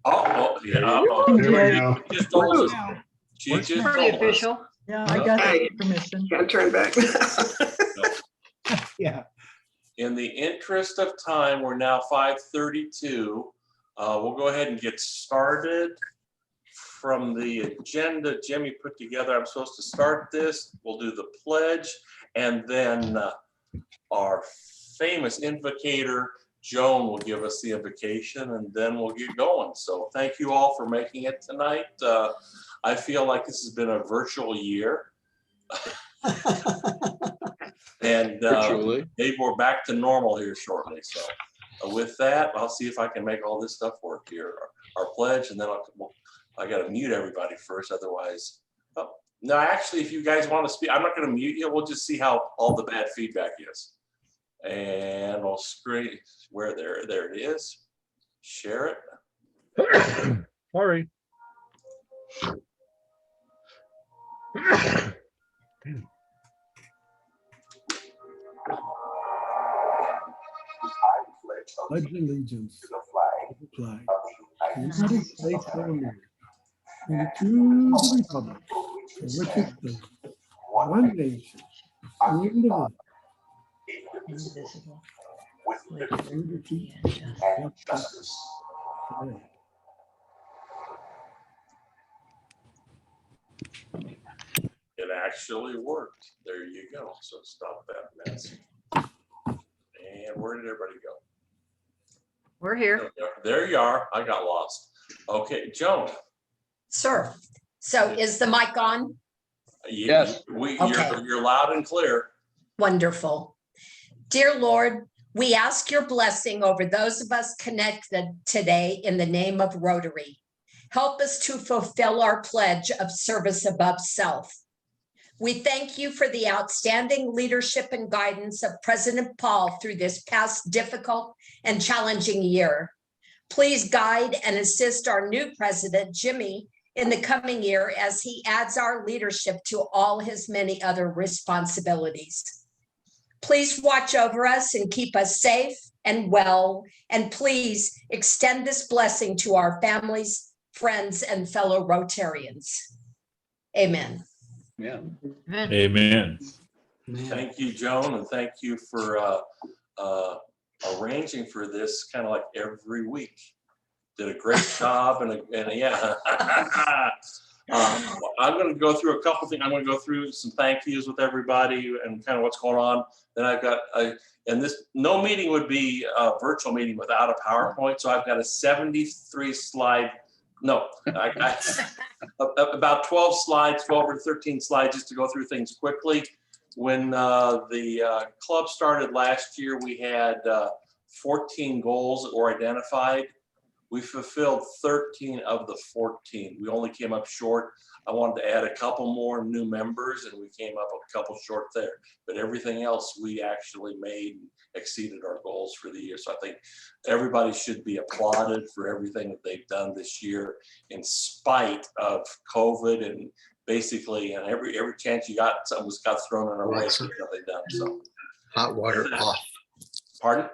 Yeah. There we go. Just told us. Now, She What's just Pretty told us. official. yeah, I got the permission. Can't turn back. Yeah. In the interest of time, we're now 5:32. We'll go ahead and get started. From the agenda Jimmy put together, I'm supposed to start this. We'll do the pledge, and then our famous invocator, Joan, will give us the invocation, and then we'll get going. So thank you all for making it tonight. I feel like this has been a virtual year. And maybe we're back to normal here shortly. So with that, I'll see if I can make all this stuff work here. Our pledge, and then I got to mute everybody first. Otherwise, no, actually, if you guys want to speak, I'm not going to mute you. We'll just see how all the bad feedback is. And I'll screen where there it is. Share it. Sorry. Pledge allegiance to the flag of the United States of America and to the republic for which it stands, one nation, indivisible, Invisible. with liberty And and justice for all. It actually worked. There you go. So stop that mess. And where did everybody go? We're here. There you are. I got lost. Okay, Joan. Sir, so is the mic on? Yes. Okay. You're loud and clear. Wonderful. Dear Lord, we ask your blessing over those of us connected today in the name of Rotary. Help us to fulfill our pledge of service above self. We thank you for the outstanding leadership and guidance of President Paul through this past difficult and challenging year. Please guide and assist our new president, Jimmy, in the coming year as he adds our leadership to all his many other responsibilities. Please watch over us and keep us safe and well, and please extend this blessing to our families, friends, and fellow Rotarians. Amen. Yeah. Amen. Thank you, Joan, and thank you for arranging for this kind of like every week. Did a great job, and yeah. I'm going to go through a couple things. I'm going to go through some thank yous with everybody and kind of what's going on. Then I've got and this no meeting would be a virtual meeting without a PowerPoint. So I've got a 73 slide. No, about 12 slides, 12 or 13 slides, just to go through things quickly. When the club started last year, we had 14 goals that were identified. We fulfilled 13 of the 14. We only came up short. I wanted to add a couple more new members, and we came up a couple short there. But everything else we actually made and exceeded our goals for the year. So I think everybody should be applauded for everything that they've done this year in spite of COVID, and basically, and every chance you got, something got thrown in our way. So they've done so. Hot water off. Pardon?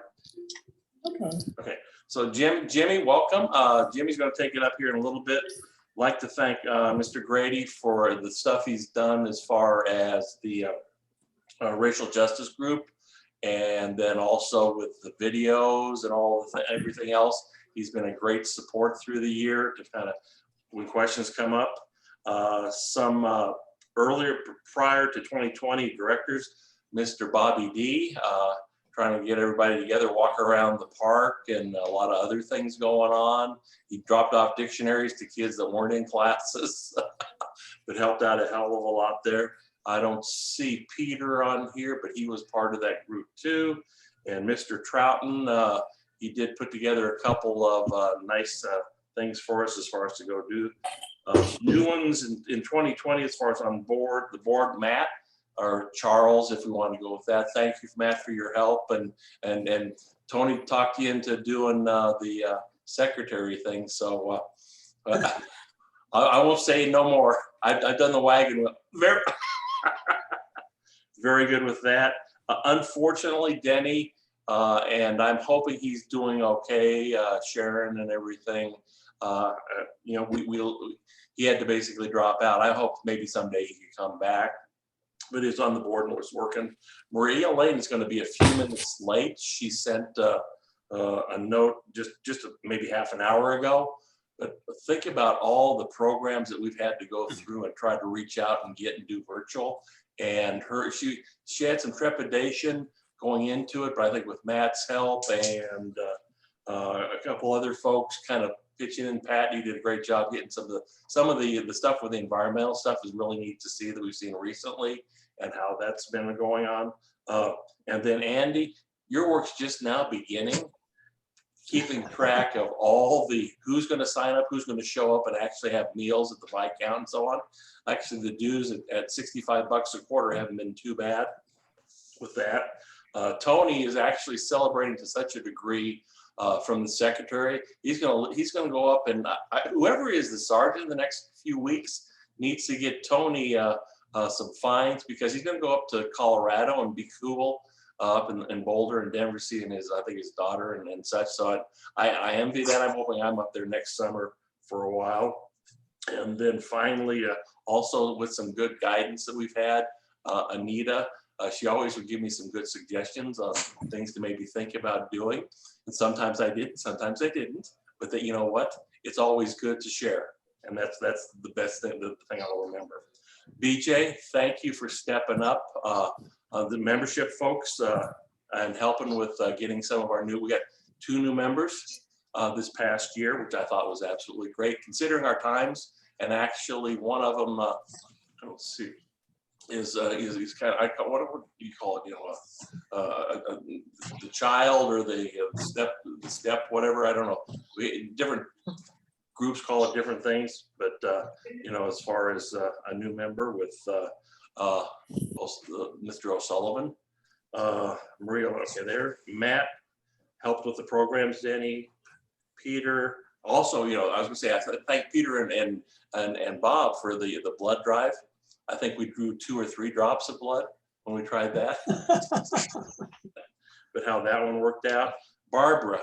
Okay. Okay. So Jimmy, welcome. Jimmy's going to take it up here in a little bit. Like to thank Mr. Grady for the stuff he's done as far as the racial justice group, and then also with the videos and all of everything else. He's been a great support through the year to kind of, when questions come up. Some earlier, prior to 2020 directors, Mr. Bobby D, trying to get everybody together, walk around the park, and a lot of other things going on. He dropped off dictionaries to kids that weren't in classes, but helped out a hell of a lot there. I don't see Peter on here, but he was part of that group too. And Mr. Troughton, he did put together a couple of nice things for us as far as to go do. New ones in 2020 as far as on board, the board, Matt, or Charles, if we want to go with that. Thank you, Matt, for your help. And Tony talked you into doing the secretary thing. So I won't say no more. I've done the wagon. Very good with that. Unfortunately, Denny And I'm hoping he's doing okay, Sharon and everything. You know, he had to basically drop out. I hope maybe someday he could come back, but he's on the board and was working. Maria Lane is going to be a few minutes late. She sent a note just maybe half an hour ago. But think about all the programs that we've had to go through and try to reach out and get and do virtual. And she had some trepidation going into it, but I think with Matt's help and a couple other folks kind of pitching in, Pat, you did a great job getting some of the stuff with the environmental stuff is really neat to see that we've seen recently and how that's been going on. And then Andy, your work's just now beginning, keeping track of all who's going to sign up, who's going to show up and actually have meals at the Viscount and so on. Actually, the dues at $65 a quarter haven't been too bad with that. Tony is actually celebrating to such a degree from the secretary. He's gonna go up and whoever is the sergeant in the next few weeks needs to get Tony some fines, because he's gonna go up to Colorado and be cool up in Boulder and Denver, seeing I think his daughter and such. So I envy that. I'm hoping I'm up there next summer for a while. And then finally, also with some good guidance that we've had, Anita, she always would give me some good suggestions on things to maybe think about doing. And sometimes I did, sometimes I didn't. But that, you know what? It's always good to share. And that's the best thing, the thing I'll remember. BJ, thank you for stepping up. The membership folks and helping with getting some of our we got 2 new members this past year, which I thought was absolutely great considering our times. And actually one of them, let's see, is kind of, what do you call it? You know, the child or the step, whatever. I don't know. Different groups call it different things, but you know, as far as a new member with Mr. O'Sullivan, Maria, okay, there. Matt helped with the programs. Denny, Peter. Also, you know, I was gonna say I thank Peter and Bob for the blood drive. I think we drew 2 or 3 drops of blood when we tried that. But how that one worked out. Barbara,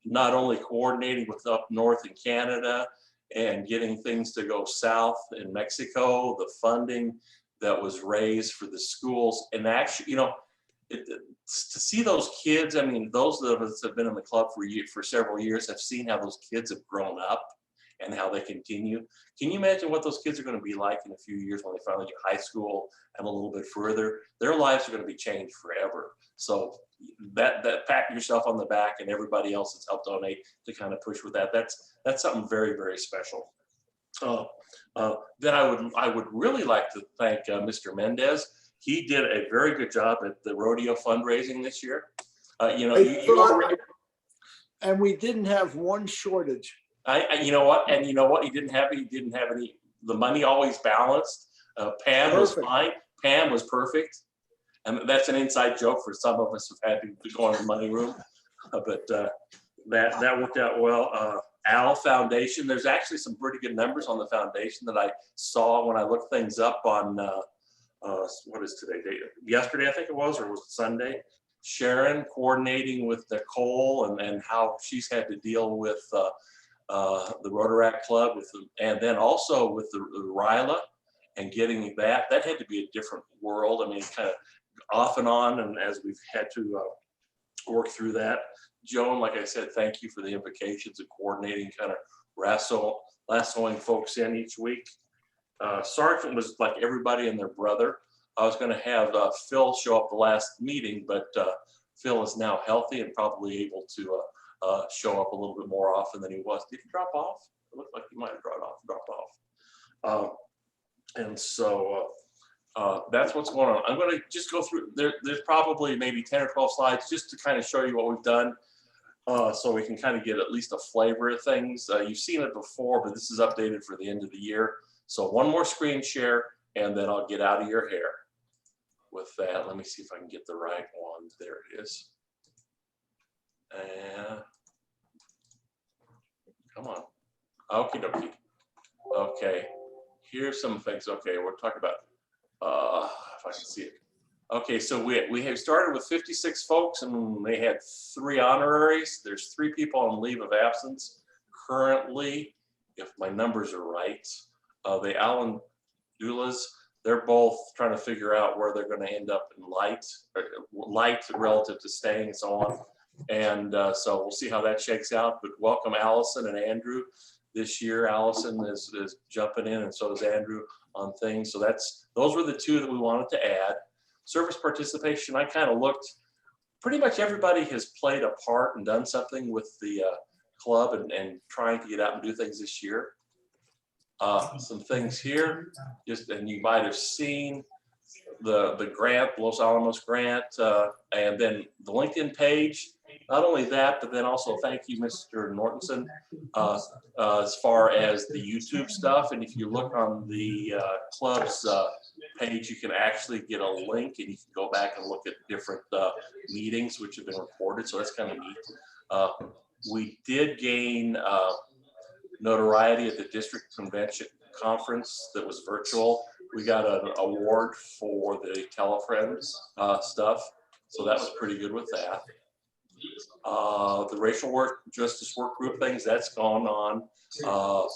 not only coordinating with up north in Canada and getting things to go south in Mexico, the funding that was raised for the schools, and actually, you know, to see those kids, I mean, those of us that have been in the club for several years have seen how those kids have grown up and how they continue. Can you imagine what those kids are going to be like in a few years when they finally get high school and a little bit further? Their lives are going to be changed forever. So that pat yourself on the back and everybody else that's helped donate to kind of push with that. That's something very, very special. Then I would really like to thank Mr. Mendez. He did a very good job at the rodeo fundraising this year. You know, and we didn't have one shortage. You know what? And you know what? He didn't have any. The money always balanced. Pam was fine. Pam was perfect, and that's an inside joke for some of us who've had to go in the money room. But that worked out well. Al Foundation. There's actually some pretty good numbers on the foundation that I saw when I looked things up on what is today? Yesterday, I think it was, or was it Sunday? Sharon coordinating with Nicole and how she's had to deal with the Rotary Club and then also with the Ryla and getting that had to be a different world. I mean, kind of off and on, and as we've had to work through that. Joan, like I said, thank you for the implications of coordinating, kind of lassoing folks in each week. Sergeant was like everybody and their brother. I was going to have Phil show up the last meeting, but Phil is now healthy and probably able to show up a little bit more often than he was. Did he drop off? It looked like he might have dropped off. And so that's what's going on. I'm going to just go through, there's probably maybe 10 or 12 slides just to kind of show you what we've done so we can kind of get at least a flavor of things. You've seen it before, but this is updated for the end of the year. So one more screen share and then I'll get out of your hair. With that, let me see if I can get the right one. There it is. And come on. Okie dokie. Okay. Here's some things. Okay, we're talking about if I can see it. Okay, so we have started with 56 folks and they had 3 honoraries. There's 3 people on leave of absence currently, if my numbers are right. The Allen doulas, they're both trying to figure out where they're going to end up in light relative to staying and so on. And so we'll see how that shakes out. But welcome Allison and Andrew this year. Allison is jumping in, and so is Andrew on things. So those were the 2 that we wanted to add. Service participation, I kind of looked, pretty much everybody has played a part and done something with the club and trying to get out and do things this year. Some things here, and you might have seen the grant, Los Alamos grant, and then the LinkedIn page. Not only that, but then also thank you, Mr. Nortonson, as far as the YouTube stuff. And if you look on the club's page, you can actually get a link and you can go back and look at different meetings which have been recorded. So that's kind of neat. We did gain notoriety at the district convention conference that was virtual. We got an award for the Telefriends stuff. So that was pretty good with that. The racial justice work group things, that's gone on.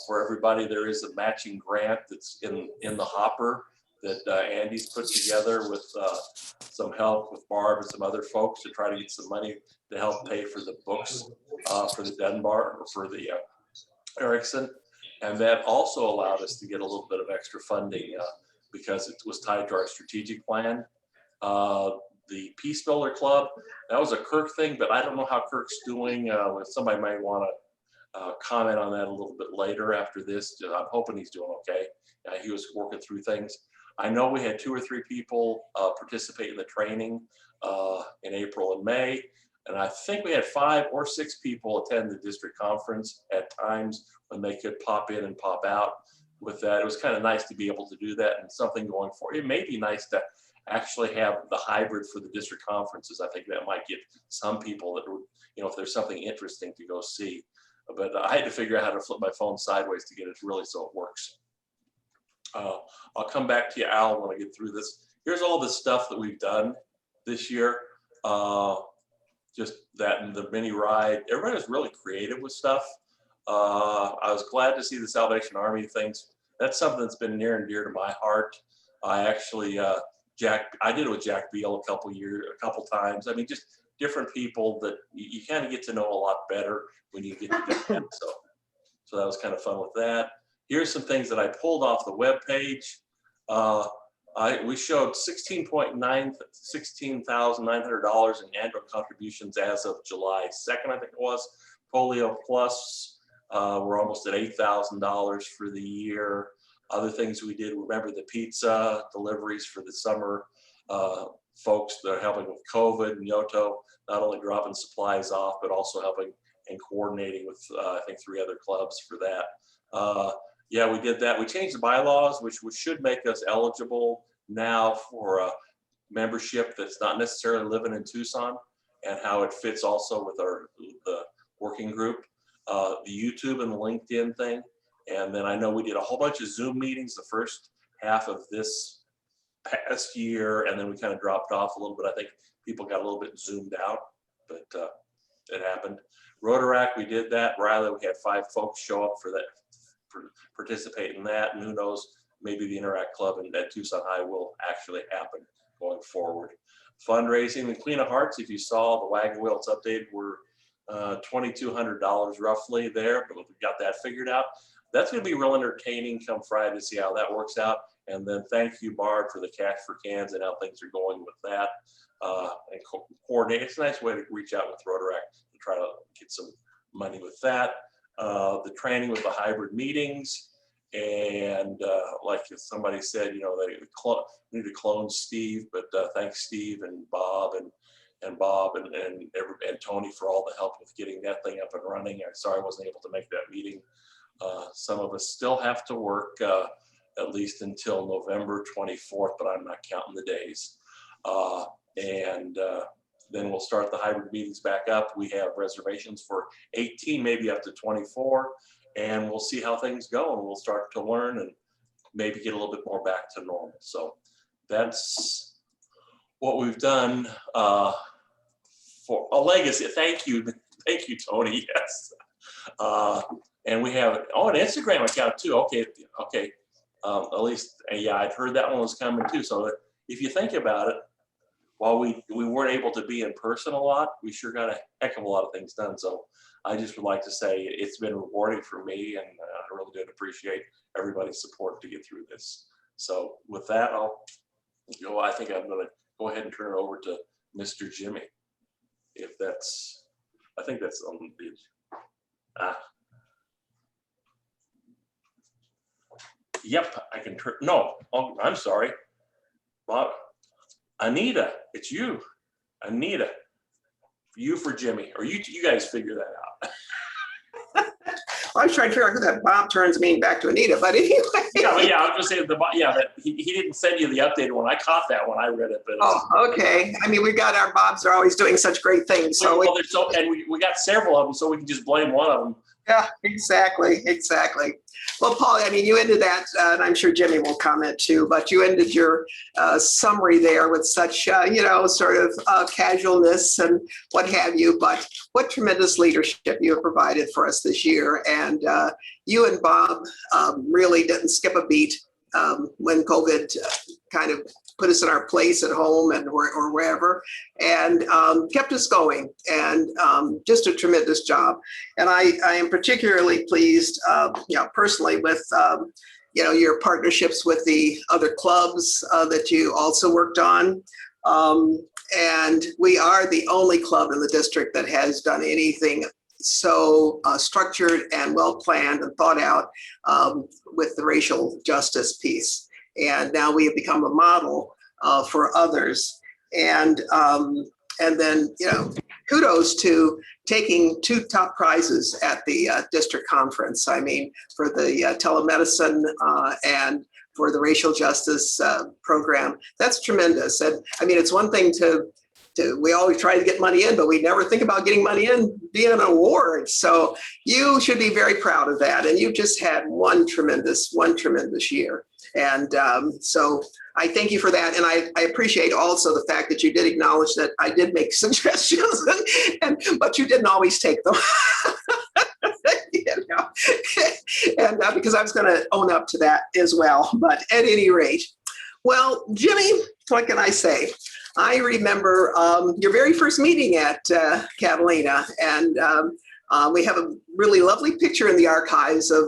For everybody, there is a matching grant that's in the hopper that Andy's put together with some help with Barb and some other folks to try to get some money to help pay for the books for the Dunbar or for the Erickson. And that also allowed us to get a little bit of extra funding because it was tied to our strategic plan. The Peace Builder Club, that was a Kirk thing, but I don't know how Kirk's doing. Somebody might want to comment on that a little bit later after this. I'm hoping he's doing okay. He was working through things. I know we had 2 or 3 people participate in the training in April and May. And I think we had 5 or 6 people attend the district conference at times when they could pop in and pop out with that. It was kind of nice to be able to do that and something going forward. It may be nice to actually have the hybrid for the district conferences. I think that might get some people that would, if there's something interesting to go see. But I had to figure out how to flip my phone sideways to get it really so it works. I'll come back to you, Al, when I get through this. Here's all the stuff that we've done this year. Just that and the mini ride. Everybody was really creative with stuff. I was glad to see the Salvation Army things. That's something that's been near and dear to my heart. I actually, I did it with Jack Beal a couple times. I mean, just different people that you kind of get to know a lot better when you get to do that. So that was kind of fun with that. Here's some things that I pulled off the web page. We showed $16,900 in annual contributions as of July 2nd, I think it was. Polio Plus, we're almost at $8,000 for the year. Other things we did, remember the pizza deliveries for the summer. Folks that are helping with COVID and Yoto, not only dropping supplies off, but also helping and coordinating with, I think, 3 other clubs for that. Yeah, we did that. We changed the bylaws, which should make us eligible now for a membership that's not necessarily living in Tucson, and how it fits also with the working group, the YouTube and the LinkedIn thing. And then I know we did a whole bunch of Zoom meetings the first half of this past year, and then we kind of dropped off a little bit. I think people got a little bit zoomed out, but it happened. Rotary, we did that. Rather, we had 5 folks show up for that, participate in that, and who knows, maybe the Interact Club and at Tucson High will actually happen going forward. Fundraising, the Clean of Hearts, if you saw the wagon wheel, it's updated, we're $2,200 roughly there, but we've got that figured out. That's going to be real entertaining come Friday to see how that works out. And then thank you, Barb, for the Cash for Cans and how things are going with that. And coordinate. It's a nice way to reach out with Rotary to try to get some money with that. The training with the hybrid meetings. And like somebody said, they need to clone Steve, but thanks Steve and Bob and Tony for all the help with getting that thing up and running. I'm sorry I wasn't able to make that meeting. Some of us still have to work at least until November 24th, but I'm not counting the days. Then we'll start the hybrid meetings back up. We have reservations for 18, maybe up to 24, and we'll see how things go, and we'll start to learn and maybe get a little bit more back to normal. So that's what we've done for a legacy. Thank you, Tony. Yes, and we have an Instagram account too. Okay. At least, yeah, I'd heard that one was coming too. So if you think about it, while we weren't able to be in person a lot, we sure got a heck of a lot of things done. So I just would like to say it's been rewarding for me, and I really did appreciate everybody's support to get through this. So with that, I think I'm going to go ahead and turn it over to Mr. Jimmy. I think that's on the, yep, I can turn, no, oh, I'm sorry. Bob, Anita, it's you. Anita, you for Jimmy, or you guys figure that out. I was trying to figure out who that Bob turns mean back to Anita, but anyway. Yeah, I was just saying, that he didn't send you the updated one. I caught that when I read it. But oh, okay. I mean, we got our Bobs are always doing such great things. So we got several of them, so we can just blame one of them. yeah, exactly. Well, Paul, I mean, you ended that, and I'm sure Jimmy will comment too, but you ended your summary there with such, sort of casualness and what have you, but what tremendous leadership you have provided for us this year. And you and Bob really didn't skip a beat when COVID kind of put us in our place at home and or wherever, and kept us going, and just a tremendous job. And I am particularly pleased, personally with, your partnerships with the other clubs that you also worked on. And we are the only club in the district that has done anything so structured and well-planned and thought out with the racial justice piece. And now we have become a model for others. And then, kudos to taking 2 top prizes at the district conference. I mean, for the telemedicine and for the racial justice program. That's tremendous. And I mean, it's one thing we always try to get money in, but we never think about getting money in being an award. So you should be very proud of that. And you just had one tremendous year. And so I thank you for that. And I appreciate also the fact that you did acknowledge that I did make suggestions, but you didn't always take them. And because I was going to own up to that as well. But at any rate, well, Jimmy, what can I say? I remember your very first meeting at Catalina, and we have a really lovely picture in the archives of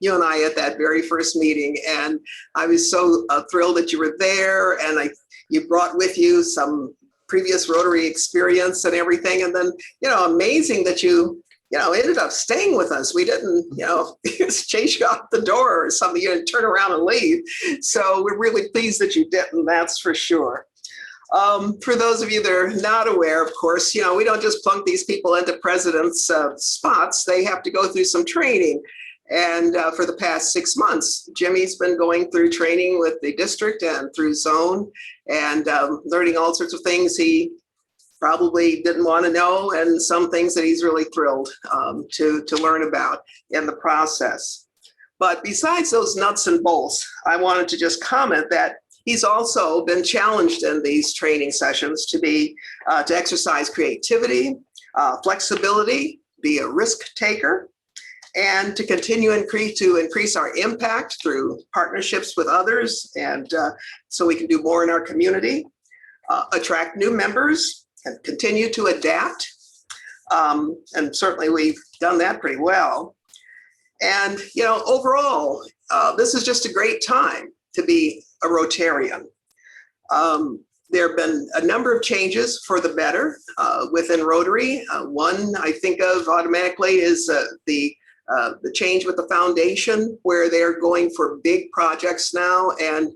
you and I at that very first meeting. And I was so thrilled that you were there, and you brought with you some previous Rotary experience and everything. And then, amazing that you ended up staying with us. We didn't, chase you out the door or something. You didn't turn around and leave. So we're really pleased that you didn't, that's for sure. For those of you that are not aware, of course, we don't just plunk these people into president's spots. They have to go through some training. And for the past 6 months, Jimmy's been going through training with the district and through zone, and learning all sorts of things he probably didn't want to know, and some things that he's really thrilled to learn about in the process. But besides those nuts and bolts, I wanted to just comment that he's also been challenged in these training sessions to exercise creativity, flexibility, be a risk taker, and to continue to increase our impact through partnerships with others, and so we can do more in our community, attract new members, and continue to adapt. And certainly we've done that pretty well. And, overall, this is just a great time to be a Rotarian. There have been a number of changes for the better within Rotary. One I think of automatically is the change with the foundation, where they're going for big projects now and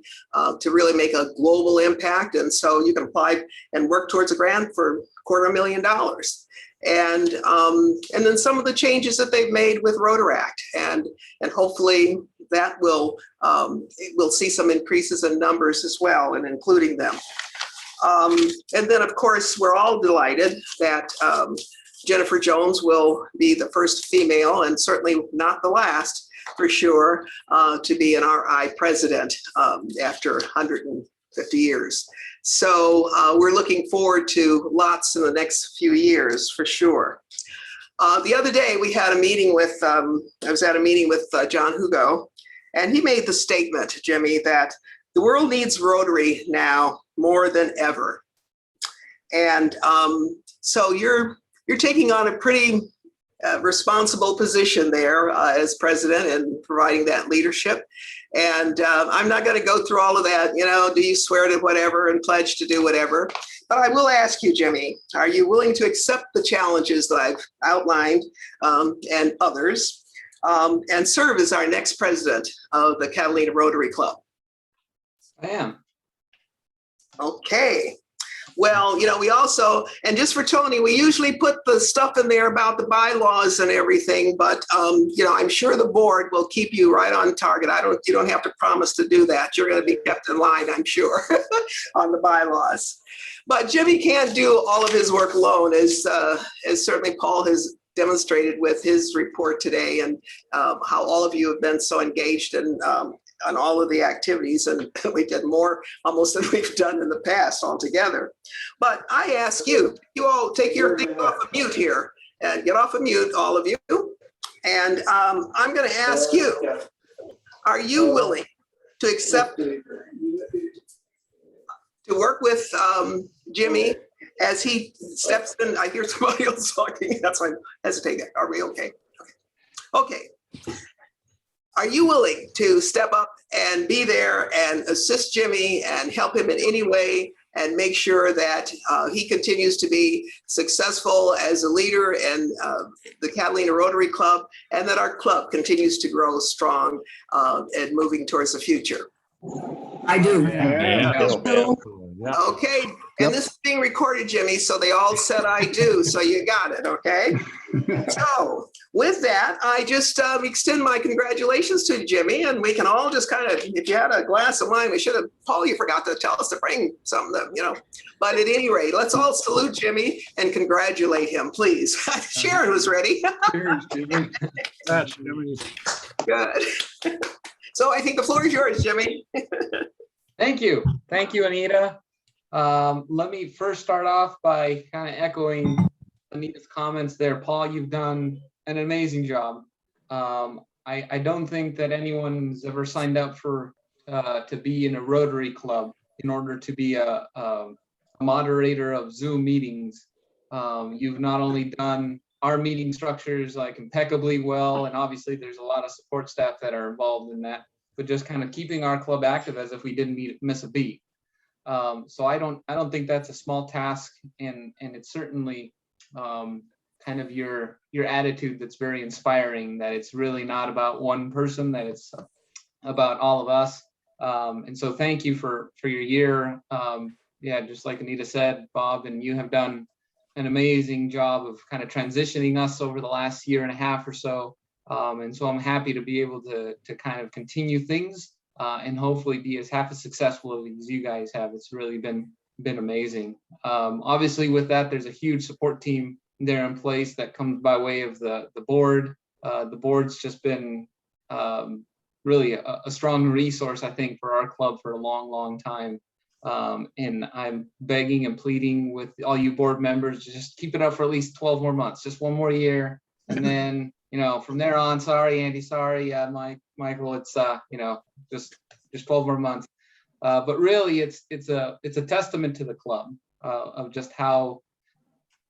to really make a global impact. And so you can apply and work towards a grant for $250,000. And then some of the changes that they've made with Rotaract, and hopefully that we'll see some increases in numbers as well, and including them. And then, of course, we're all delighted that Jennifer Jones will be the first female, and certainly not the last, for sure, to be an RI president after 100 50 years. So we're looking forward to lots in the next few years for sure. The other day we had a meeting with, I was at a meeting with John Hugo, and he made the statement, Jimmy, that the world needs Rotary now more than ever. And so you're taking on a pretty responsible position there as president and providing that leadership. And I'm not going to go through all of that, do you swear to whatever and pledge to do whatever? But I will ask you, Jimmy, are you willing to accept the challenges that I've outlined and others and serve as our next president of the Catalina Rotary Club? I am. Okay. Well, we also, and just for Tony, we usually put the stuff in there about the bylaws and everything, but, I'm sure the board will keep you right on target. You don't have to promise to do that. You're going to be kept in line, I'm sure, on the bylaws. But Jimmy can't do all of his work alone, as certainly Paul has demonstrated with his report today, and how all of you have been so engaged in on all of the activities, and we did more almost than we've done in the past altogether. But I ask you all take your thing off of mute here and get off of mute, all of you. And I'm going to ask you, are you willing to accept, to work with Jimmy as he steps in? I hear somebody else talking. That's why I'm hesitating. Are we okay? Okay. Are you willing to step up and be there and assist Jimmy and help him in any way and make sure that he continues to be successful as a leader in the Catalina Rotary Club, and that our club continues to grow strong and moving towards the future? I do. Okay, and this is being recorded, Jimmy, so they all said I do, so you got it, okay? So with that, I just extend my congratulations to Jimmy, and we can all just kind of, if you had a glass of wine, we should have, Paul, you forgot to tell us to bring some of them, But at any rate, let's all salute Jimmy and congratulate him, please. Sharon was ready. Cheers, Jimmy. That's Jimmy. Good. So I think the floor is yours, Jimmy. Thank you. Thank you, Anita. Let me first start off by kind of echoing Anita's comments there. Paul, you've done an amazing job. I don't think that anyone's ever signed up for to be in a Rotary Club in order to be a moderator of Zoom meetings. You've not only done our meeting structures like impeccably well, and obviously there's a lot of support staff that are involved in that, but just kind of keeping our club active as if we didn't miss a beat. So I don't think that's a small task, and it's certainly kind of your attitude that's very inspiring, that it's really not about one person, that it's about all of us. And so thank you for your year. Yeah, just like Anita said, Bob, and you have done an amazing job of kind of transitioning us over the last year and a half or so. And so I'm happy to be able to kind of continue things and hopefully be half as successful as you guys have. It's really been amazing. Obviously with that, there's a huge support team there in place that comes by way of the board. The board's just been really a strong resource, I think, for our club for a long, long time. And I'm begging and pleading with all you board members to just keep it up for at least 12 more months, just one more year. And then, from there on, sorry, Andy, sorry, Michael, it's, just 12 more months. But really it's a testament to the club of just how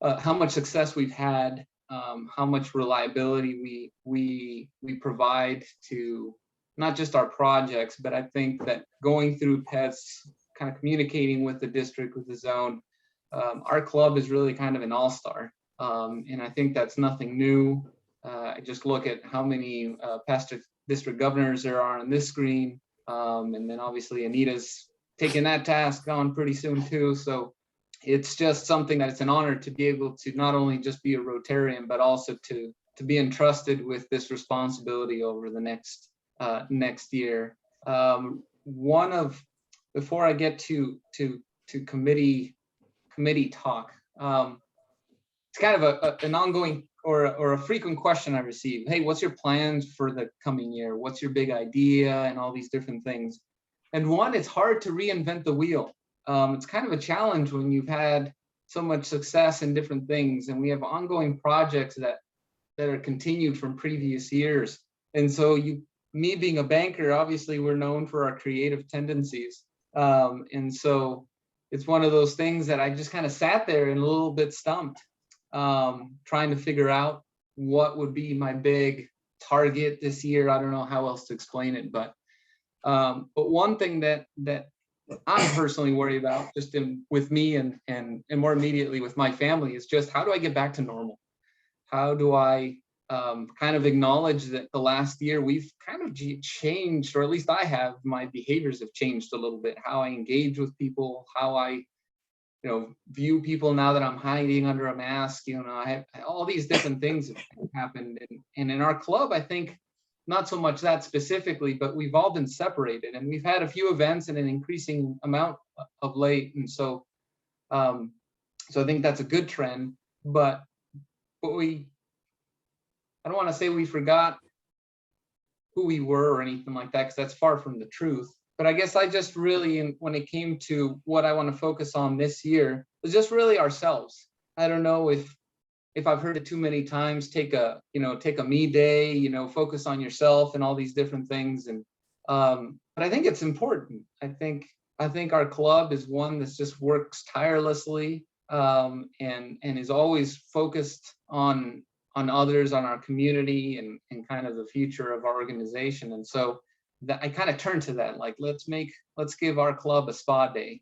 much success we've had, how much reliability we provide to not just our projects, but I think that going through PETS, kind of communicating with the district, with the zone, our club is really kind of an all-star. And I think that's nothing new. I just look at how many past district governors there are on this screen. And then obviously Anita's taking that task on pretty soon too. So it's just something that it's an honor to be able to not only just be a Rotarian, but also to be entrusted with this responsibility over the next year. Before I get to committee talk, it's kind of an ongoing or a frequent question I receive. Hey, what's your plans for the coming year? What's your big idea and all these different things? And one, it's hard to reinvent the wheel. It's kind of a challenge when you've had so much success in different things, and we have ongoing projects that are continued from previous years. And so me being a banker, obviously we're known for our creative tendencies. And so it's one of those things that I just kind of sat there and a little bit stumped, trying to figure out what would be my big target this year. I don't know how else to explain it, but one thing that I'm personally worried about, just with me and more immediately with my family, is just how do I get back to normal? How do I kind of acknowledge that the last year we've kind of changed, or at least I have, my behaviors have changed a little bit, how I engage with people, how I, view people now that I'm hiding under a mask. I have all these different things have happened. And in our club, I think not so much that specifically, but we've all been separated, and we've had a few events in an increasing amount of late. And so, so I think that's a good trend, but I don't want to say we forgot who we were or anything like that, because that's far from the truth. But I guess I just really, when it came to what I want to focus on this year, was just really ourselves. I don't know if I've heard it too many times, take a me day, focus on yourself and all these different things. And but I think it's important. I think our club is one that just works tirelessly, and is always focused on others, on our community, and kind of the future of our organization. And so that I kind of turned to that, like, let's give our club a spa day.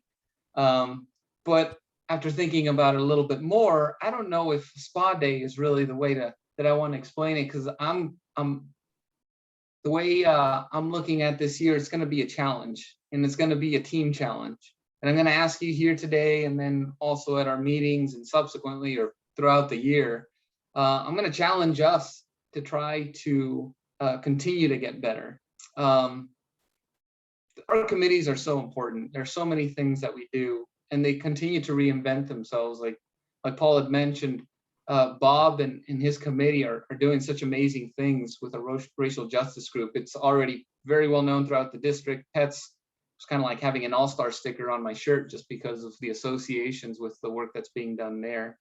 But after thinking about it a little bit more, I don't know if spa day is really the way that I want to explain it, because I'm the way I'm looking at this year, it's going to be a challenge, and it's going to be a team challenge. And I'm going to ask you here today, and then also at our meetings and subsequently or throughout the year, I'm going to challenge us to try to continue to get better. Our committees are so important. There's so many things that we do, and they continue to reinvent themselves. Like Paul had mentioned, Bob and his committee are doing such amazing things with a racial justice group. It's already very well known throughout the district. Pets, it's kind of like having an all-star sticker on my shirt just because of the associations with the work that's being done there.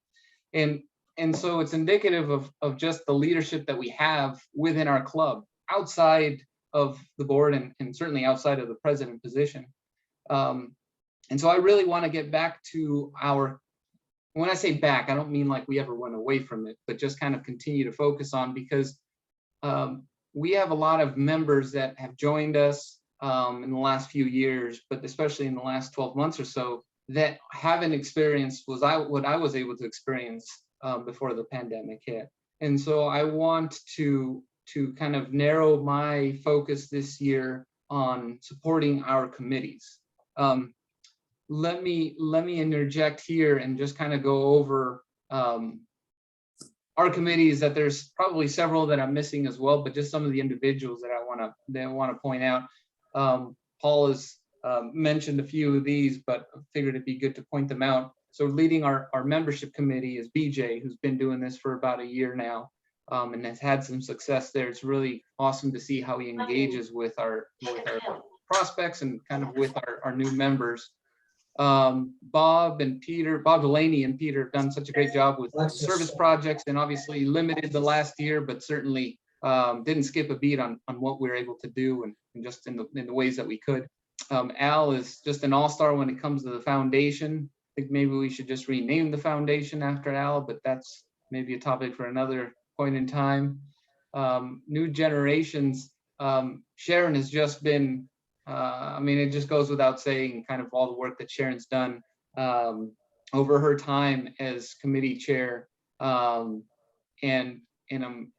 And so it's indicative of just the leadership that we have within our club, outside of the board and certainly outside of the president position. And so I really want to get back to when I say back, I don't mean like we ever went away from it, but just kind of continue to focus on, because we have a lot of members that have joined us in the last few years, but especially in the last 12 months or so, that haven't experienced what I was able to experience before the pandemic hit. And so I want to kind of narrow my focus this year on supporting our committees. Let me interject here and just kind of go over our committees, that there's probably several that I'm missing as well, but just some of the individuals that I want to point out. Paul has mentioned a few of these, but I figured it'd be good to point them out. So leading our membership committee is BJ, who's been doing this for about a year now, and has had some success there. It's really awesome to see how he engages with our prospects and kind of with our new members. Bob Delaney and Peter have done such a great job with service projects, and obviously limited the last year, but certainly didn't skip a beat on what we were able to do, and just in the ways that we could. Al is just an all-star when it comes to the foundation. I think maybe we should just rename the foundation after Al, but that's maybe a topic for another point in time. New generations, Sharon has just been, it just goes without saying, kind of all the work that Sharon's done over her time as committee chair. And I'm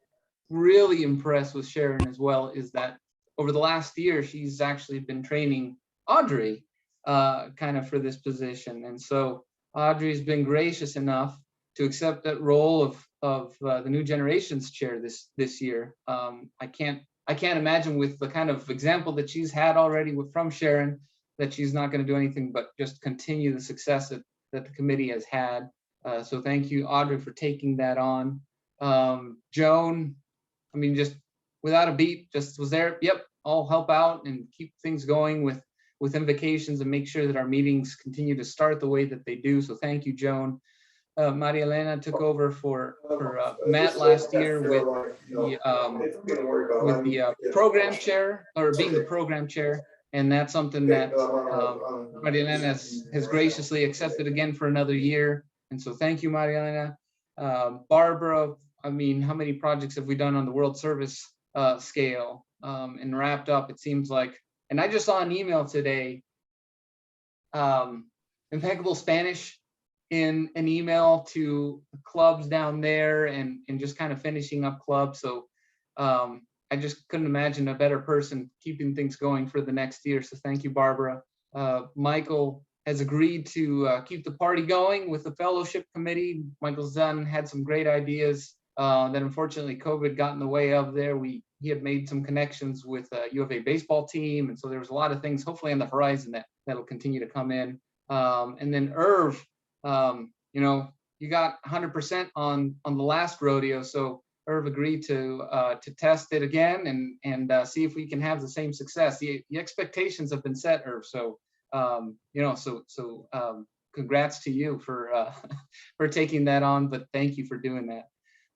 really impressed with Sharon as well, is that over the last year, she's actually been training Audrey kind of for this position. And so Audrey's been gracious enough to accept that role of the new generations chair this year. I can't imagine, with the kind of example that she's had already from Sharon, that she's not going to do anything but just continue the success that the committee has had. So thank you, Audrey, for taking that on. Joan, just without a beat, just was there. Yep, I'll help out and keep things going with with invocations and make sure that our meetings continue to start the way that they do. So thank you, Joan. Maria Elena took over for Matt last year with the program chair, or being the program chair. And that's something that Maria Elena has graciously accepted again for another year. And so thank you, Maria Elena. Barbara, I mean, how many projects have we done on the World Service scale and wrapped up, it seems like. And I just saw an email today, impeccable Spanish in an email to clubs down there and just kind of finishing up clubs. So I just couldn't imagine a better person keeping things going for the next year. So thank you, Barbara. Michael has agreed to keep the party going with the fellowship committee. Michael's had some great ideas that unfortunately COVID got in the way of there. He had made some connections with U of A baseball team. And so there was a lot of things hopefully on the horizon that'll continue to come in. And then Irv, you know, you got 100% on the last rodeo. So Irv agreed to test it again and see if we can have the same success. The expectations have been set, Irv. So, you know, congrats to you for for taking that on, but thank you for doing that.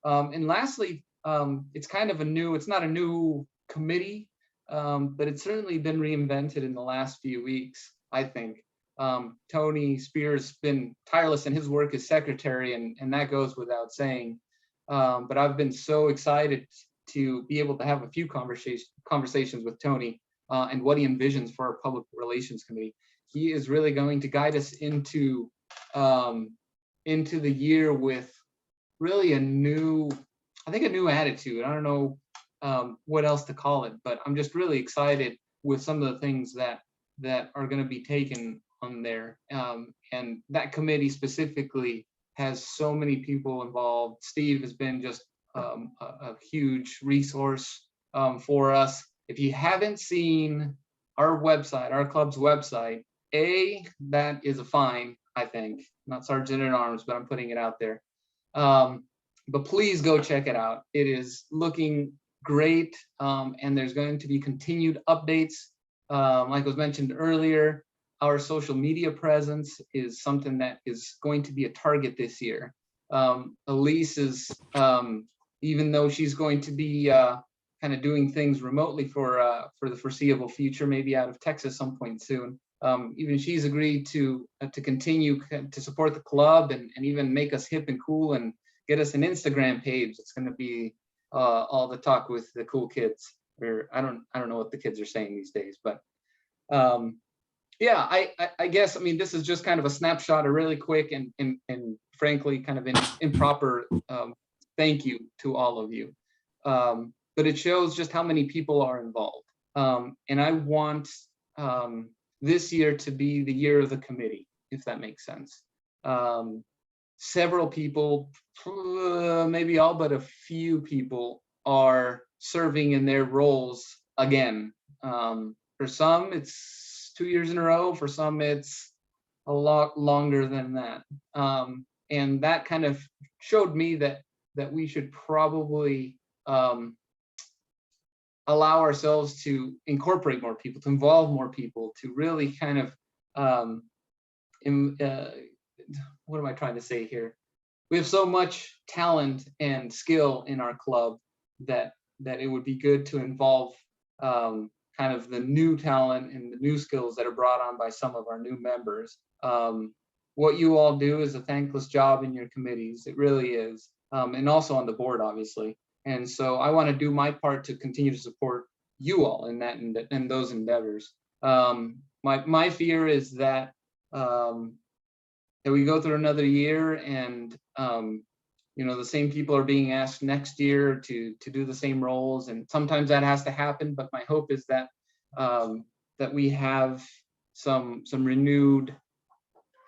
And lastly, it's kind of it's not a new committee, but it's certainly been reinvented in the last few weeks, I think. Tony Spears been tireless in his work as secretary, and that goes without saying. But I've been so excited to be able to have a few conversations with Tony and what he envisions for our public relations committee. He is really going to guide us into the year with really a new attitude. I don't know what else to call it, but I'm just really excited with some of the things that are going to be taken on there. And that committee specifically has so many people involved. Steve has been just a huge resource for us. If you haven't seen our website, our club's website, that is a fine, I think. Not Sergeant at Arms, but I'm putting it out there. But please go check it out. It is looking great, and there's going to be continued updates. Like was mentioned earlier, our social media presence is something that is going to be a target this year. Elise is, even though she's going to be kind of doing things remotely for the foreseeable future, maybe out of Texas some point soon, even she's agreed to continue to support the club and even make us hip and cool and get us an Instagram page. It's going to be all the talk with the cool kids. Or I don't know what the kids are saying these days, but yeah, I guess, I mean, this is just kind of a snapshot, a really quick and frankly kind of an improper thank you to all of you. But it shows just how many people are involved. And I want this year to be the year of the committee, if that makes sense. Several people, maybe all but a few people, are serving in their roles again. For some, it's 2 years in a row. For some, it's a lot longer than that. And that kind of showed me that we should probably allow ourselves to incorporate more people, to involve more people, to really kind of, what am I trying to say here? We have so much talent and skill in our club that it would be good to involve kind of the new talent and the new skills that are brought on by some of our new members. What you all do is a thankless job in your committees. It really is. And also on the board, obviously. And so I want to do my part to continue to support you all in that and those endeavors. My fear is that we go through another year and you know, the same people are being asked next year to do the same roles, and sometimes that has to happen. But my hope is that that we have some renewed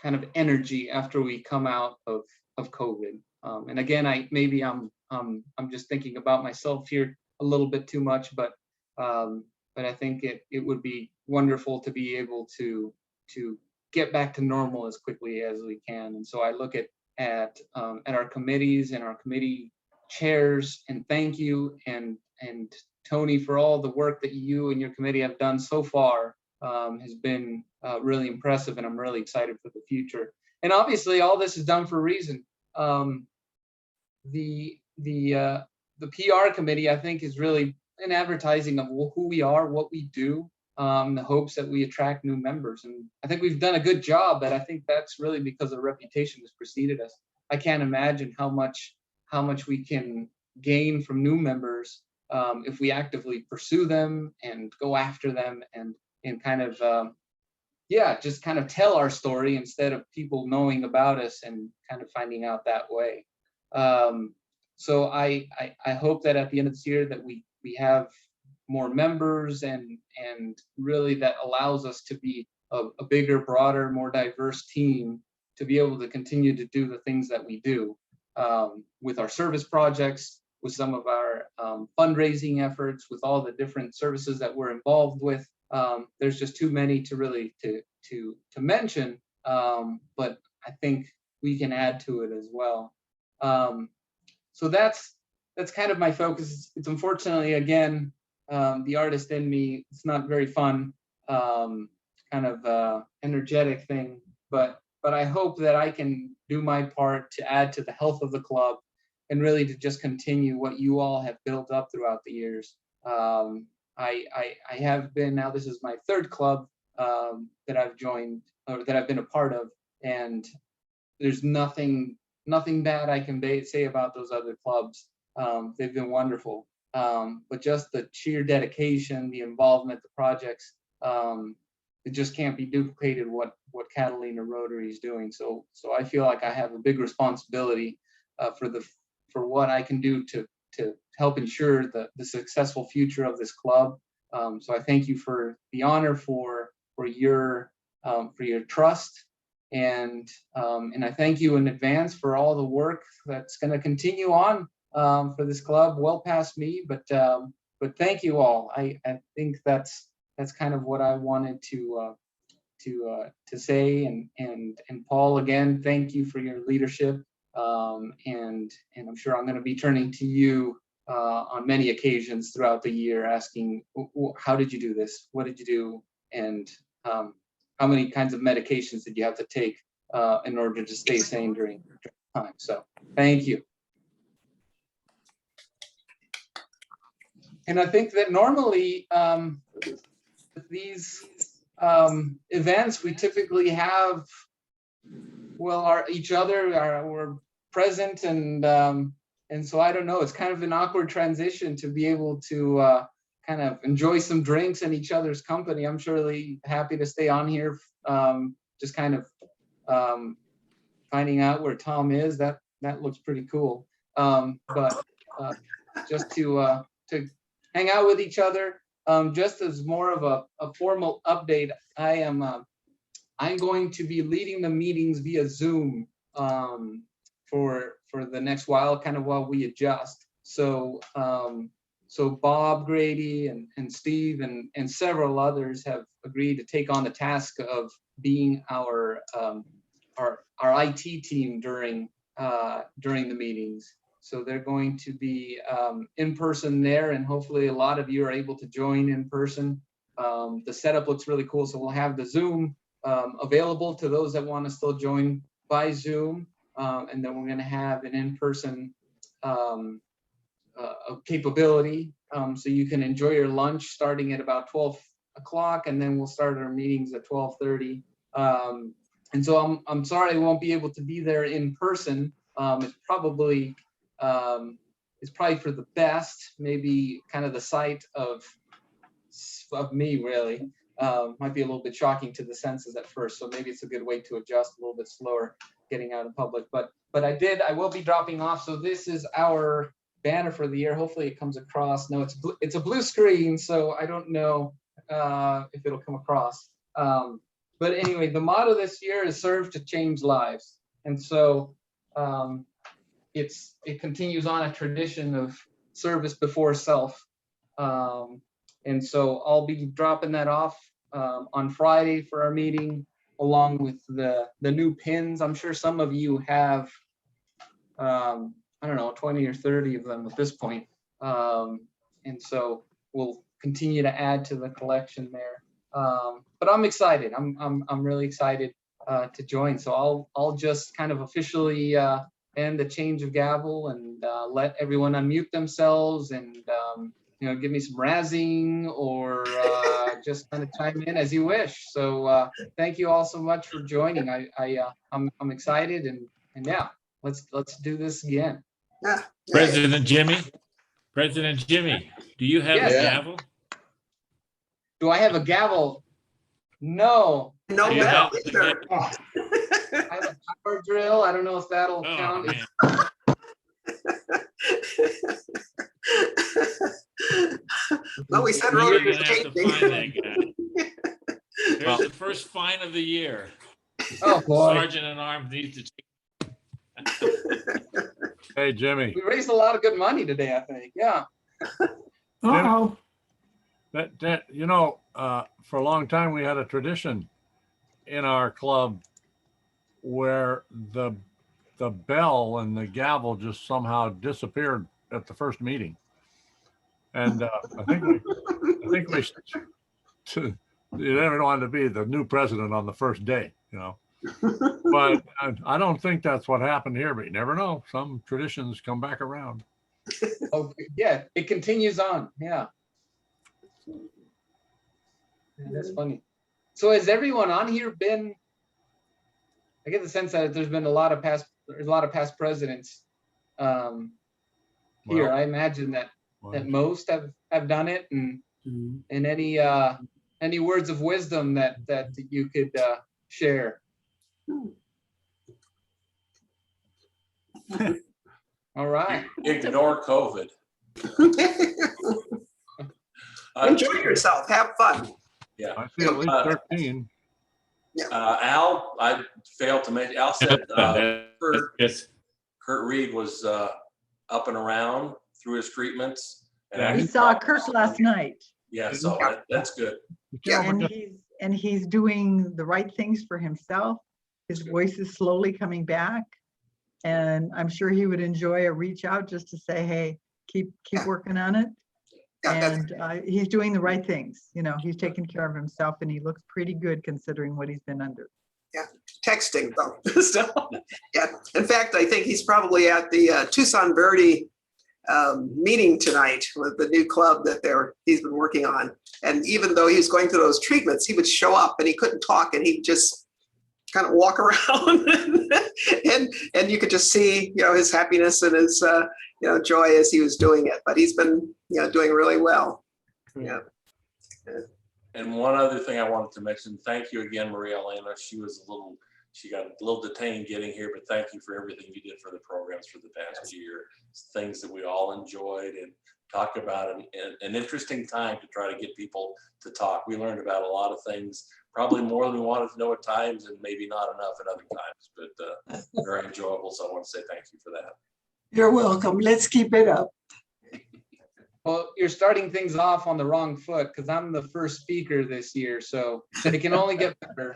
kind of energy after we come out of COVID. And again, I'm just thinking about myself here a little bit too much, but I think it would be wonderful to be able to get back to normal as quickly as we can. And so I look at our committees and our committee chairs, and thank you and Tony for all the work that you and your committee have done so far has been really impressive, and I'm really excited for the future. And obviously, all this is done for a reason. The PR committee, I think, is really an advertising of who we are, what we do, the hopes that we attract new members. And I think we've done a good job, but I think that's really because the reputation has preceded us. I can't imagine how much we can gain from new members if we actively pursue them and go after them and kind of just kind of tell our story instead of people knowing about us and kind of finding out that way. So I hope that at the end of this year that we have more members and really that allows us to be a bigger, broader, more diverse team to be able to continue to do the things that we do with our service projects, with some of our fundraising efforts, with all the different services that we're involved with. There's just too many to really to mention, but I think we can add to it as well. So that's kind of my focus. It's unfortunately, again, the artist in me, it's not very fun, kind of energetic thing, but I hope that I can do my part to add to the health of the club and really to just continue what you all have built up throughout the years. I have been, now this is my third club that I've joined or that I've been a part of, and there's nothing bad I can say about those other clubs. They've been wonderful, but just the sheer dedication, the involvement, the projects, it just can't be duplicated what Catalina Rotary is doing. So I feel like I have a big responsibility for what I can do to help ensure the successful future of this club. So I thank you for the honor, for your trust, and I thank you in advance for all the work that's going to continue on for this club, well past me. But thank you all. I think that's kind of what I wanted to say. And Paul, again, thank you for your leadership. And I'm sure I'm going to be turning to you on many occasions throughout the year, asking, how did you do this? What did you do? And how many kinds of medications did you have to take in order to stay sane during time? So thank you. And I think that normally these events, we typically have, well, each other, we're present, and so I don't know, it's kind of an awkward transition to be able to kind of enjoy some drinks in each other's company. I'm surely happy to stay on here, just kind of finding out where Tom is. That looks pretty cool. But just to hang out with each other, just as more of a formal update, I'm going to be leading the meetings via Zoom for the next while, kind of while we adjust. So Bob Grady and Steve and several others have agreed to take on the task of being our IT team during the meetings. So they're going to be in person there, and hopefully a lot of you are able to join in person. The setup looks really cool. So we'll have the Zoom available to those that want to still join by Zoom. And then we're going to have an in-person capability. So you can enjoy your lunch starting at about 12 o'clock, and then we'll start our meetings at 12:30. And so I'm sorry I won't be able to be there in person. It's probably for the best, maybe kind of the sight of me, really. Might be a little bit shocking to the senses at first, so maybe it's a good way to adjust a little bit slower getting out in public. But I will be dropping off. So this is our banner for the year. Hopefully it comes across. No, it's a blue screen, so I don't know if it'll come across. But anyway, the motto this year is "Serve to Change Lives," and so it continues on a tradition of service before self. And so I'll be dropping that off on Friday for our meeting, along with the new pins. I'm sure some of you have, I don't know, 20 or 30 of them at this point. And so we'll continue to add to the collection there. But I'm excited. I'm really excited to join. So I'll just kind of officially end the change of gavel and let everyone unmute themselves and give me some razzing or just kind of chime in as you wish. So thank you all so much for joining. I'm excited and yeah, let's do this again. Yeah. President Jimmy, do you have Yes. a gavel? Do I have a gavel? No. No Do you bell have the either. gavel? I have a power drill. I don't know if that'll Oh, count. man. Well, we said You're Rotary's gonna have to changing. find that guy. There's the first fine of the year. Oh, boy. Sergeant at Arms needs to Hey, Jimmy, We raised a lot of good money today, I think. Yeah. Uh-oh. for a long time, we had a tradition in our club where the bell and the gavel just somehow disappeared at the first meeting. And I think we you never wanted to be the new president on the first day, But I don't think that's what happened here, but you never know. Some traditions come back around. Oh, yeah. It continues on. Yeah. Yeah, that's funny. So has everyone on here been? I get the sense that there's been a lot of past presidents here. Well, I imagine that most have done it, and Mhm. and any words of wisdom that you could share. All right. Ignore COVID. Enjoy yourself. Have fun. Yeah. I see at least 13. Al, I failed to mention, Al said Yes. Kurt Reed was up and around through his treatments. And We actually saw talked- Kurt last night, Yeah, so that's good. and he's doing the right things for himself. His voice is slowly coming back, and I'm sure he would enjoy a reach out just to say, hey, keep working on it. Yeah, that's And he's doing the right things. He's taking care of himself, and he looks pretty good considering what he's been under. texting though. So, yeah. In fact, I think he's probably at the Tucson Verde meeting tonight with the new club that he's been working on. And even though he was going through those treatments, he would show up and he couldn't talk and he'd just kind of walk around and you could just see, his happiness and his, joy as he was doing it. But he's been, doing really well. Yeah. And one other thing I wanted to mention, thank you again, Maria Elena. She got a little detained getting here, but thank you for everything you did for the programs for the past year. Things that we all enjoyed and talk about an interesting time to try to get people to talk. We learned about a lot of things, probably more than we wanted to know at times and maybe not enough at other times, but very enjoyable. So I want to say thank you for that. You're welcome. Let's keep it up. Well, you're starting things off on the wrong foot because I'm the first speaker this year, so it can only get better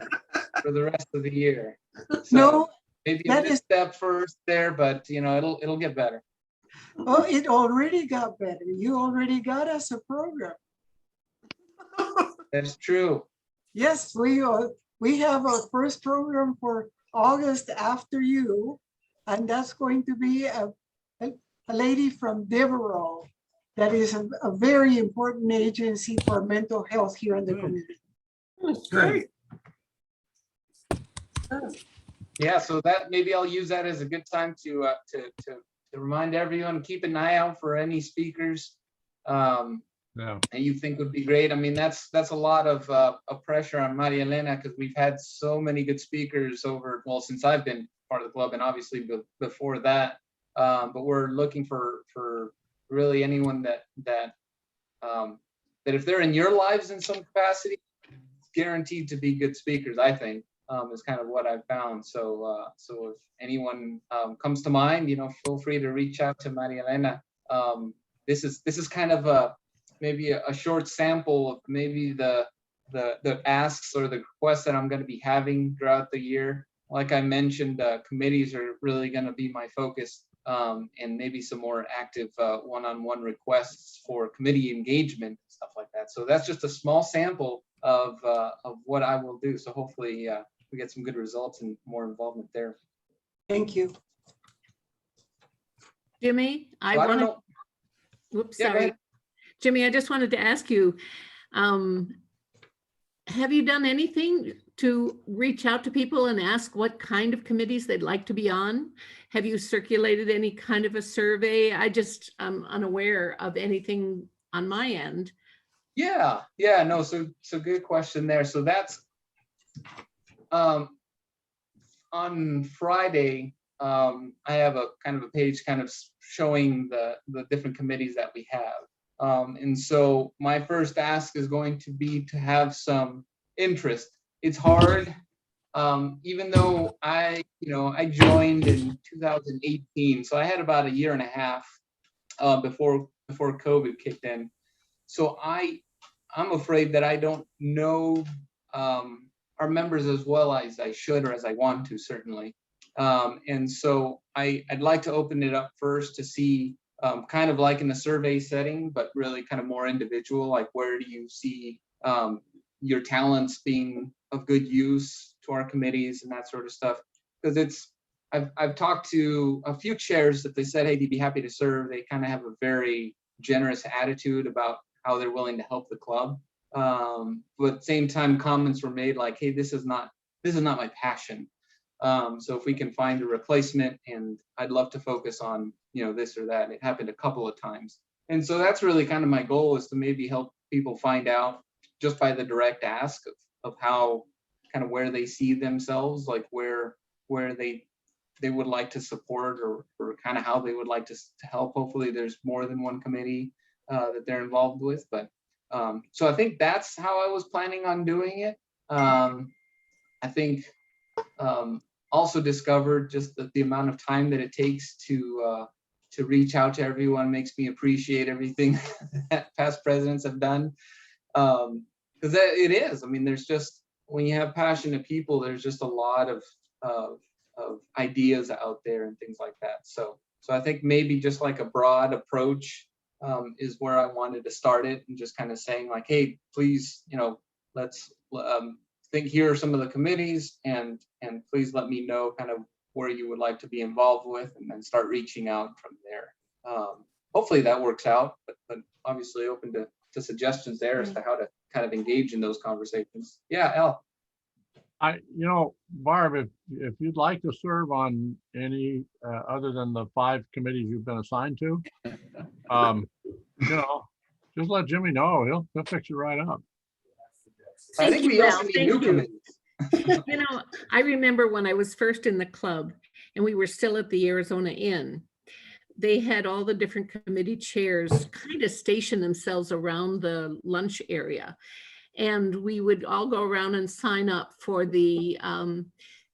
for the rest of the year. So No, maybe a that is- misstep first there, but it'll get better. oh, it already got better. You already got us a program. That's true. Yes, we have our first program for August after you, and that's going to be a lady from Devereux. That is a very important agency for mental health here in the community. Great. Yeah, so that maybe I'll use that as a good time to remind everyone, keep an eye out for any speakers Yeah. and you think would be great. I mean, that's a lot of pressure on Maria Elena because we've had so many good speakers since I've been part of the club and obviously before that. But we're looking for really anyone that if they're in your lives in some capacity, it's guaranteed to be good speakers, I think. Is kind of what I've found. So if anyone comes to mind, feel free to reach out to Maria Elena. This is kind of maybe a short sample of maybe the asks or the requests that I'm going to be having throughout the year. Like I mentioned, committees are really going to be my focus, and maybe some more active one-on-one requests for committee engagement, stuff like that. So that's just a small sample of what I will do. So hopefully we get some good results and more involvement there. Thank you. Jimmy, I So I don't wanted, know. whoops, Yeah, go sorry. ahead. Jimmy, I just wanted to ask you, have you done anything to reach out to people and ask what kind of committees they'd like to be on? Have you circulated any kind of a survey? I just am unaware of anything on my end. Yeah, no, so good question there. So that's on Friday, I have a kind of a page kind of showing the different committees that we have. And so my first ask is going to be to have some interest. It's hard, even though I joined in 2018, so I had about a year and a half before COVID kicked in. So I'm afraid that I don't know our members as well as I should or as I want to, certainly. And so I'd like to open it up first to see kind of like in a survey setting, but really kind of more individual, like where do you see your talents being of good use to our committees and that sort of stuff. Because I've talked to a few chairs that they said, hey, they'd be happy to serve. They kind of have a very generous attitude about how they're willing to help the club. But at the same time, comments were made like, hey, this is not my passion. So if we can find a replacement, and I'd love to focus on, this or that. It happened a couple of times. And so that's really kind of my goal, is to maybe help people find out just by the direct ask of how, kind of where they see themselves, like where they would like to support, or kind of how they would like to help. Hopefully there's more than one committee that they're involved with. But so I think that's how I was planning on doing it. I think also discovered just the amount of time that it takes to reach out to everyone makes me appreciate everything that past presidents have done. Because it is, I mean, there's just, when you have passionate people, there's just a lot of ideas out there and things like that. So I think maybe just like a broad approach is where I wanted to start it, and just kind of saying like, hey, please, let's think here are some of the committees, and please let me know kind of where you would like to be involved with, and then start reaching out from there. Hopefully that works out, but obviously open to suggestions there as to how to kind of engage in those conversations. Yeah, Al. Barb, if you'd like to serve on any other than the 5 committees you've been assigned to, just let Jimmy know. He'll fix you right up. I think we also need new committees. I remember when I was first in the club and we were still at the Arizona Inn, they had all the different committee chairs kind of station themselves around the lunch area. And we would all go around and sign up for the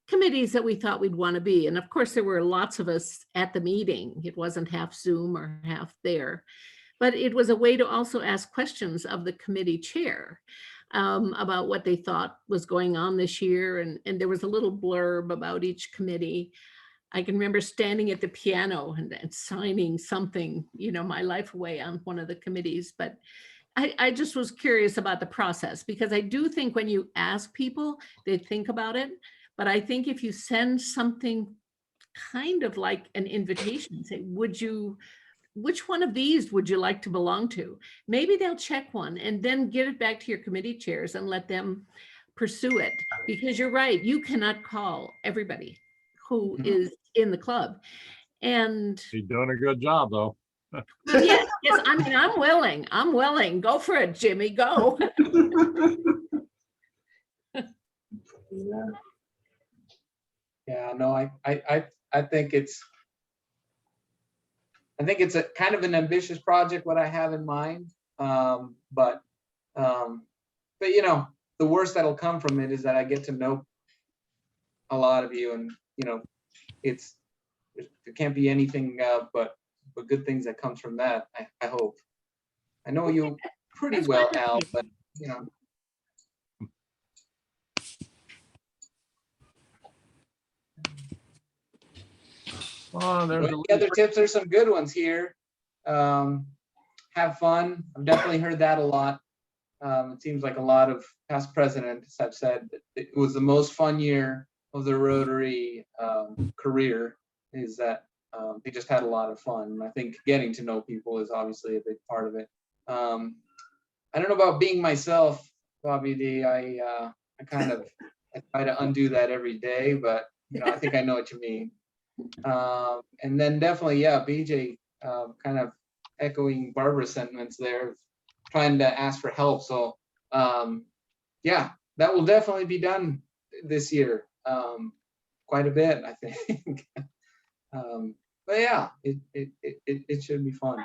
committees that we thought we'd want to be. And of course, there were lots of us at the meeting. It wasn't half Zoom or half there. But it was a way to also ask questions of the committee chair about what they thought was going on this year. And there was a little blurb about each committee. I can remember standing at the piano and signing something, my life away on one of the committees. But I just was curious about the process, because I do think when you ask people, they think about it. But I think if you send something kind of like an invitation, say, which one of these would you like to belong to? Maybe they'll check one and then get it back to your committee chairs and let them pursue it. Because you're right, you cannot call everybody who is in the club. And He's doing a good job, though. yes, I mean, I'm willing. Go for it, Jimmy, go. Yeah, no, I think it's a kind of an ambitious project, what I have in mind. But the worst that'll come from it is that I get to know a lot of you, and there can't be anything but good things that comes from that. I hope. I know you pretty well, Al, but There's other tips. There's some good ones here. Have fun. I've definitely heard that a lot. It seems like a lot of past presidents have said that it was the most fun year of their Rotary career, is that they just had a lot of fun. And I think getting to know people is obviously a big part of it. I don't know about being myself, Bobby D. I try to undo that every day, but I think I know what you mean. And then definitely, yeah, BJ, kind of echoing Barbara's sentiments there, trying to ask for help. So yeah, that will definitely be done this year. Quite a bit, I think. But yeah, it should be fun.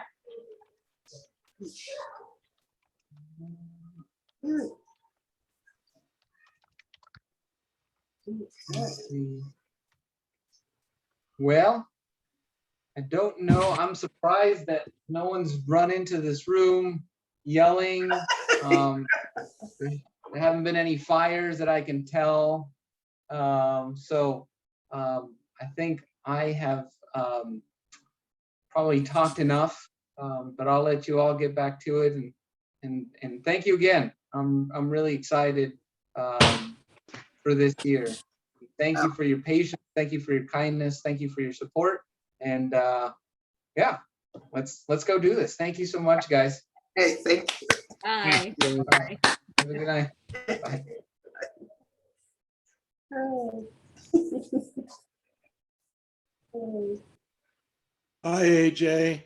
Let's see. Well, I don't know. I'm surprised that no one's run into this room yelling. There haven't been any fires that I can tell. So I think I have probably talked enough, but I'll let you all get back to it. And thank you again. I'm really excited for this year. Thank you for your patience. Thank you for your kindness. Thank you for your support. And yeah, let's go do this. Thank you so much, guys. Hey, thank you. Bye. Bye. Have a good night. Bye. Hi, AJ.